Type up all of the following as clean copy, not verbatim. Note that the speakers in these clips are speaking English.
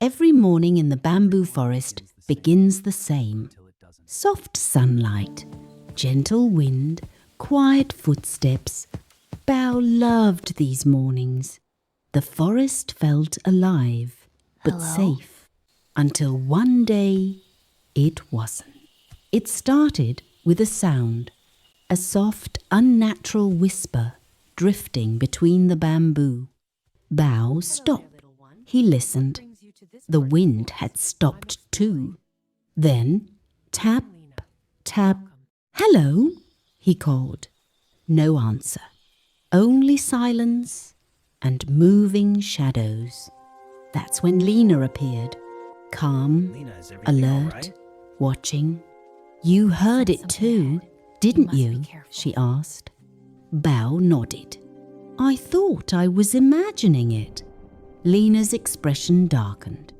Every morning in the bamboo forest begins the same. Soft sunlight, gentle wind, quiet footsteps. Bao loved these mornings. The forest felt alive, but safe. Until one day, it wasn't. It started with a sound, a soft, unnatural whisper drifting between the bamboo. Bao stopped. He listened. The wind had stopped too. Then, tap, tap. "Hello," he called. No answer. Only silence and moving shadows. That's when Lena appeared, calm, alert, watching. "You heard it too, didn't you?" she asked. Bao nodded. "I thought I was imagining it." Lena's expression darkened.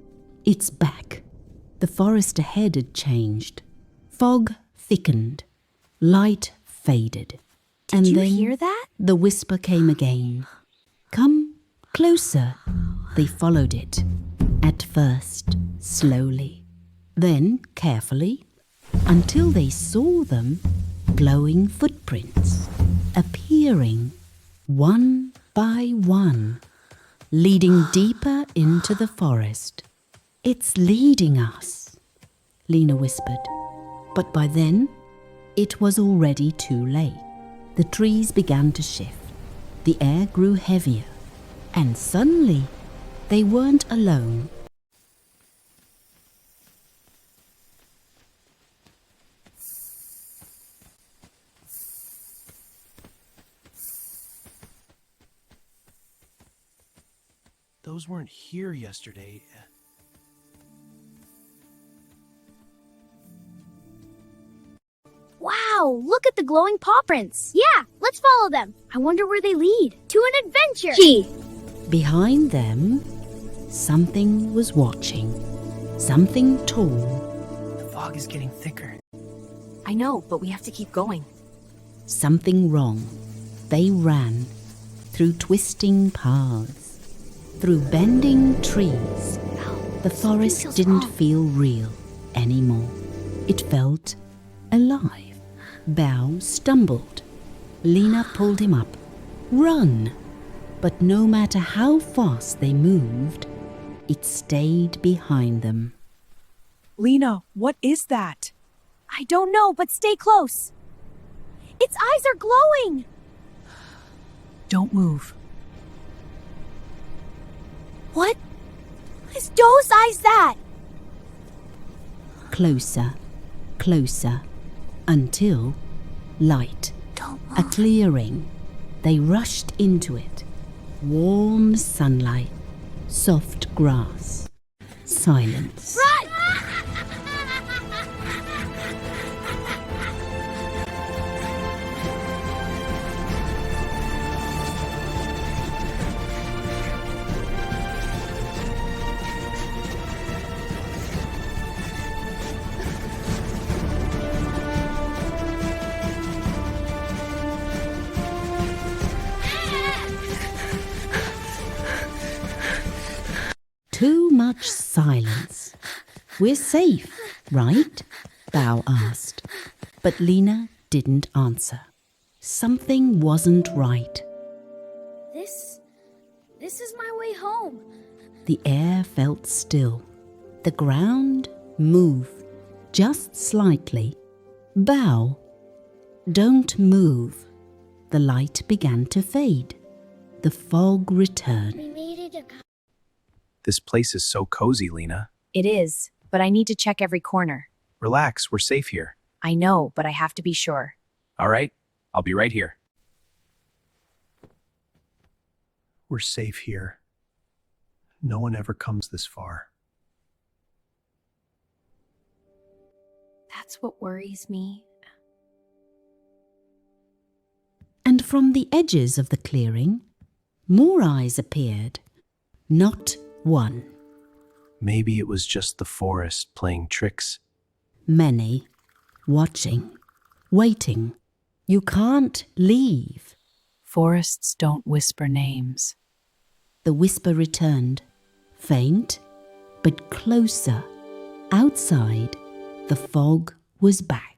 "It's back." The forest ahead had changed. Fog thickened. Light faded. Did you hear that? The whisper came again. "Come closer." They followed it. At first, slowly. Then carefully, until they saw them, glowing footprints, appearing one by one, leading deeper into the forest. "It's leading us," Lena whispered. But by then, it was already too late. The trees began to shift. The air grew heavier. And suddenly, they weren't alone. Those weren't here yesterday. Wow, look at the glowing paw prints. Yeah, let's follow them. I wonder where they lead. To an adventure. Gee. Behind them, something was watching. Something tall. The fog is getting thicker. I know, but we have to keep going. Something wrong. They ran through twisting paths, through bending trees. The forest didn't feel real anymore. It felt alive. Bao stumbled. Lena pulled him up. "Run!" But no matter how fast they moved, it stayed behind them. Lena, what is that? I don't know, but stay close. Its eyes are glowing. Don't move. What is those eyes that? Closer, closer, until light. A clearing. They rushed into it. Warm sunlight, soft grass, silence. Run! Too much silence. "We're safe, right?" Bao asked. But Lena didn't answer. Something wasn't right. This is my way home. The air felt still. The ground moved, just slightly. "Bao, don't move." The light began to fade. The fog returned. We made it a This place is so cozy, Lena. It is, but I need to check every corner. Relax, we're safe here. I know, but I have to be sure. All right, I'll be right here. We're safe here. No one ever comes this far. That's what worries me. And from the edges of the clearing, more eyes appeared. Not one. Maybe it was just the forest playing tricks. Many, watching, waiting. You can't leave. Forests don't whisper names. The whisper returned, faint, But closer, outside, the fog was back.